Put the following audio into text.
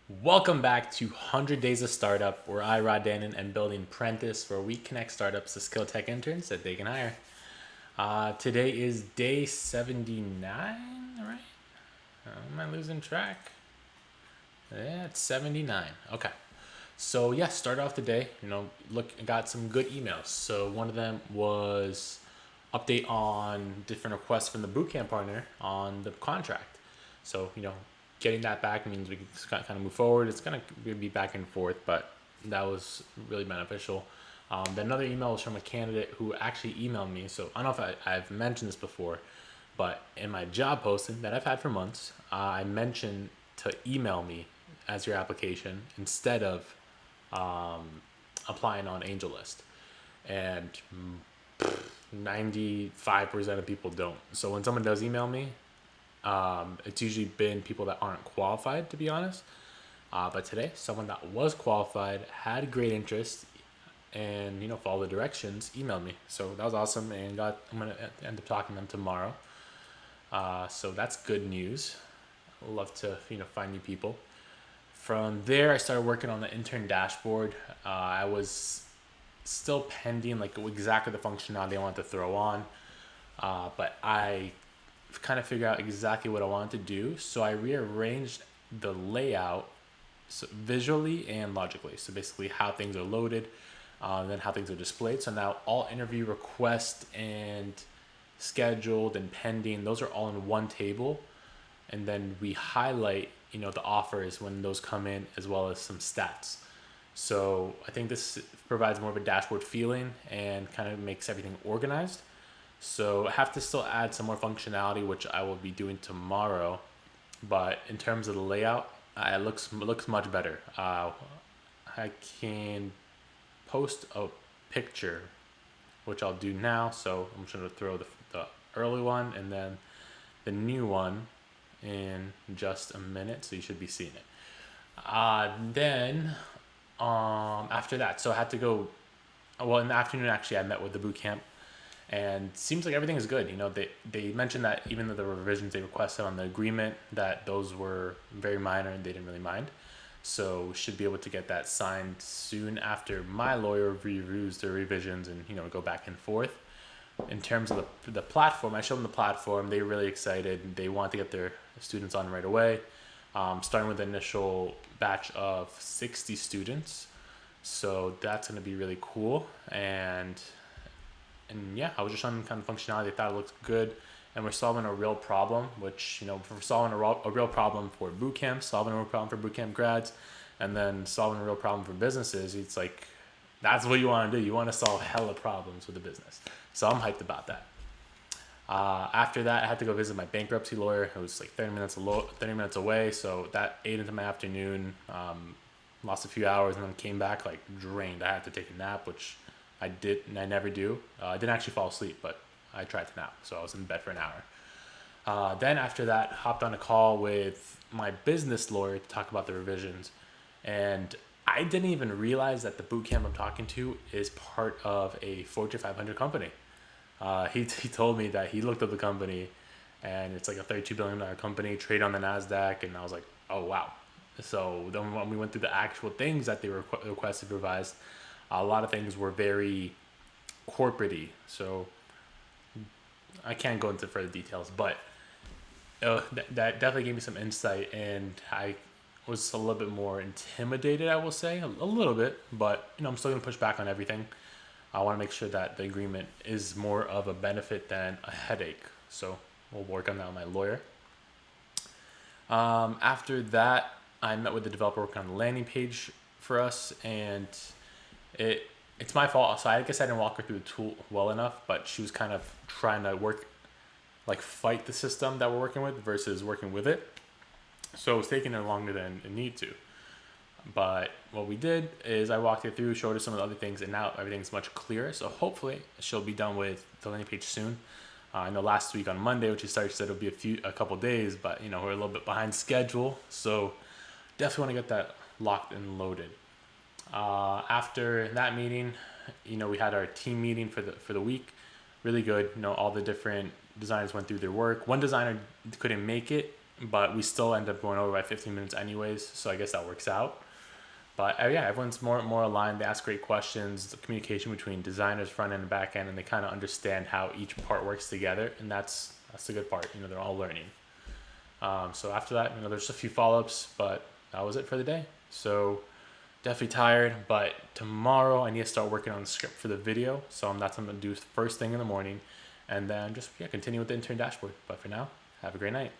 Welcome back to 100 Days of Startup, where I, Rod Danan, am building Prentus, where we connect startups to skill tech interns that they can hire. Today is day 79, right? Am I losing track? Yeah, it's 79. Okay. So, yeah, start off the day. Got some good emails. So, one of them was update on different requests from the bootcamp partner on the contract. So, getting that back means we can kind of move forward. It's going to be back and forth, but that was really beneficial. Then another email was from a candidate who actually emailed me. So I don't know if I've mentioned this before, but in my job posting that I've had for months, I mentioned to email me as your application instead of applying on AngelList. And 95% of people don't. So when someone does email me, it's usually been people that aren't qualified, to be honest. But today, someone that was qualified, had great interest, and follow the directions, emailed me. So that was awesome, and I'm gonna end up talking to them tomorrow. So that's good news. Love to find new people. From there, I started working on the Intern Dashboard. I was still pending like exactly the functionality I wanted to throw on, but I kind of figure out exactly what I wanted to do. So I rearranged the layout, so visually and logically. So basically how things are loaded, and then how things are displayed. So now all interview requests and scheduled and pending, those are all in one table. And then we highlight, the offers when those come in, as well as some stats. So I think this provides more of a dashboard feeling and kind of makes everything organized. So I have to still add some more functionality, which I will be doing tomorrow. But in terms of the layout, it looks much better. I can post a picture, which I'll do now. So I'm just gonna throw the early one and then the new one in just a minute. So you should be seeing it. Then after that, so I had to go. Well, in the afternoon, actually, I met with the boot camp, and seems like everything is good. They mentioned that even though there were revisions they requested on the agreement, that those were very minor and they didn't really mind. So should be able to get that signed soon after my lawyer reviews the revisions and go back and forth. In terms of the platform, I showed them the platform. They were really excited. They want to get their students on right away. Starting with the initial batch of 60 students. So that's going to be really cool. And yeah, I was just showing them kind of functionality. They thought it looked good, and we're solving a real problem. Which we're solving a real problem for boot camps, solving a real problem for boot camp grads, and then solving a real problem for businesses. It's like that's what you want to do. You want to solve hella problems with a business. So I'm hyped about that. After that, I had to go visit my bankruptcy lawyer. It was like 30 minutes away, so that ate into my afternoon. Lost a few hours and then came back like drained. I had to take a nap, which I did. I never do. I didn't actually fall asleep, but I tried to nap, so I was in bed for an hour. Then after that, hopped on a call with my business lawyer to talk about the revisions, and I didn't even realize that the bootcamp I'm talking to is part of a Fortune 500 company. He told me that he looked up the company, and it's like a $32 billion company, trade on the NASDAQ, and I was like, oh wow. So then when we went through the actual things that they requested revised, a lot of things were very corporate-y. So I can't go into further details, but that definitely gave me some insight, and I was a little bit more intimidated, I will say, a little bit, but I'm still gonna push back on everything. I want to make sure that the agreement is more of a benefit than a headache. So we'll work on that with my lawyer. After that, I met with the developer working on the landing page for us, and it's my fault. So I guess I didn't walk her through the tool well enough, but she was kind of trying to fight the system that we're working with versus working with it. So it was taking her longer than it needed to. But what we did is I walked her through, showed her some of the other things, and now everything's much clearer. So hopefully she'll be done with the landing page soon. I know last week on Monday, which she started, she said it'll be a couple days, but we're a little bit behind schedule. So definitely want to get that locked and loaded. After that meeting, we had our team meeting for the week. Really good. All the different designers went through their work. One designer couldn't make it, but we still end up going over by 15 minutes anyways. So I guess that works out. But yeah, everyone's more aligned. They ask great questions. The communication between designers, front end and back end, and they kind of understand how each part works together. And that's the good part. They're all learning. So after that, there's a few follow-ups, but that was it for the day. So definitely tired, but tomorrow I need to start working on the script for the video. So that's what I'm gonna do first thing in the morning, and then just continue with the Intern Dashboard. But for now, have a great night.